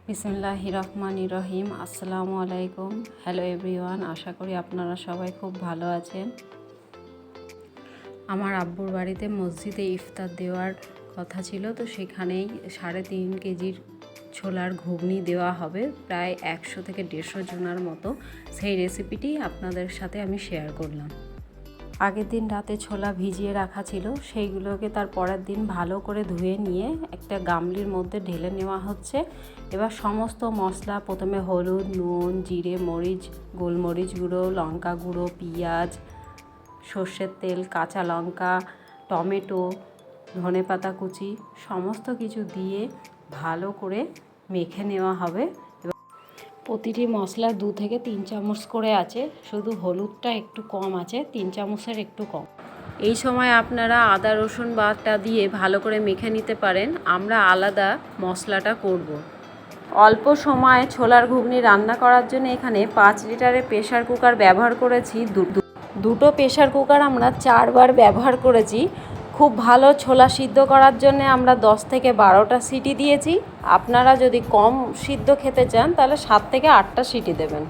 বিসমিল্লাহির রহমানির রহিম। আসসালামু আলাইকুম। হ্যালো এভরিওয়ান, আশা করি আপনারা সবাই খুব ভালো আছেন। আমার আব্বুর বাড়িতে মসজিদে ইফতার দেওয়ার কথা ছিল, তো সেখানেই 3.5 কেজির ছোলার ঘুগনি দেওয়া হবে, প্রায় 100 থেকে 150 জনের মতো। সেই রেসিপিটি আপনাদের সাথে আমি শেয়ার করলাম। আগের দিন রাতে ছোলা ভিজিয়ে রাখা ছিল, সেইগুলোকে তার পরের দিন ভালো করে ধুয়ে নিয়ে একটা গামলির মধ্যে ঢেলে নেওয়া হচ্ছে। এবার সমস্ত মশলা, প্রথমে হলুদ, নুন, জিরে, মরিচ, গোলমরিচ গুঁড়ো, লঙ্কা গুঁড়ো, পেঁয়াজ, সর্ষের তেল, কাঁচা লঙ্কা, টমেটো, ধনেপাতা কুচি সমস্ত কিছু দিয়ে ভালো করে মেখে নেওয়া হবে। প্রতিটি মশলা 2 থেকে 3 চামচ করে আছে, শুধু হলুদটা একটু কম আছে, 3 চামচের একটু কম। এই সময় আপনারা আদা রসুন বাটা দিয়ে ভালো করে মেখে নিতে পারেন। আমরা আলাদা মশলাটা করব। অল্প সময়ে ছোলার ঘুগনি রান্না করার জন্য এখানে 5 লিটারের প্রেসার কুকার ব্যবহার করেছি। দুটো প্রেসার কুকার আমরা 4 বার ব্যবহার করেছি। খুব ভালো ছোলা সিদ্ধ করার জন্য আমরা 10 থেকে 12টা সিটি দিয়েছি। আপনারা যদি কম সিদ্ধ খেতে চান তাহলে 7 থেকে 8টা সিটি দেবেন।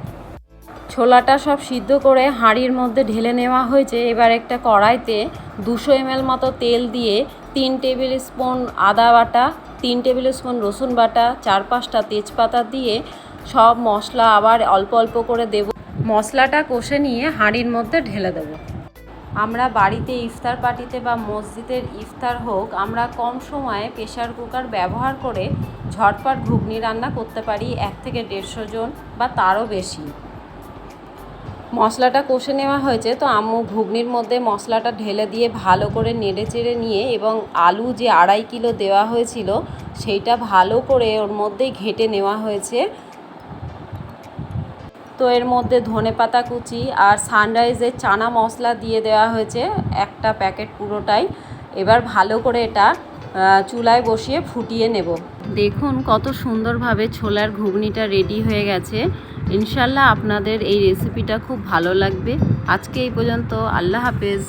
ছোলাটা সব সিদ্ধ করে হাঁড়ির মধ্যে ঢেলে নেওয়া হয়েছে। এবার একটা কড়াইতে 200 ml মতো তেল দিয়ে 3 টেবিল স্পুন আদা বাটা, 3 টেবিল স্পুন রসুন বাটা, 4-5টা তেজপাতা দিয়ে সব মশলা আবার অল্প অল্প করে দেব। মশলাটা কষে নিয়ে হাঁড়ির মধ্যে ঢেলে দেব। আমরা বাড়িতে ইফতার পার্টিতে বা মসজিদের ইফতার হোক, আমরা কম সময়ে প্রেসার কুকার ব্যবহার করে ঝটপট ঘুগনি রান্না করতে পারি, 1 থেকে 150 জন বা তারও বেশি। মশলাটা কষে নেওয়া হয়েছে, তো আম্মু ঘুগনির মধ্যে মশলাটা ঢেলে দিয়ে ভালো করে নেড়ে চেড়ে নিয়ে, এবং আলু যে 2.5 কিলো দেওয়া হয়েছিল সেইটা ভালো করে ওর মধ্যেই ঘেটে নেওয়া হয়েছে। তো এর মধ্যে ধনেপাতা কুচি আর সানরাইজের চানা মশলা দিয়ে দেওয়া হয়েছে, একটা প্যাকেট পুরোটাই। এবার ভালো করে এটা চুলায় বসিয়ে ফুটিয়ে নেব। দেখুন কত সুন্দরভাবে ছোলার ঘুগনিটা রেডি হয়ে গেছে। ইনশাল্লাহ আপনাদের এই রেসিপিটা খুব ভালো লাগবে। আজকে এই পর্যন্ত। আল্লাহ হাফেজ।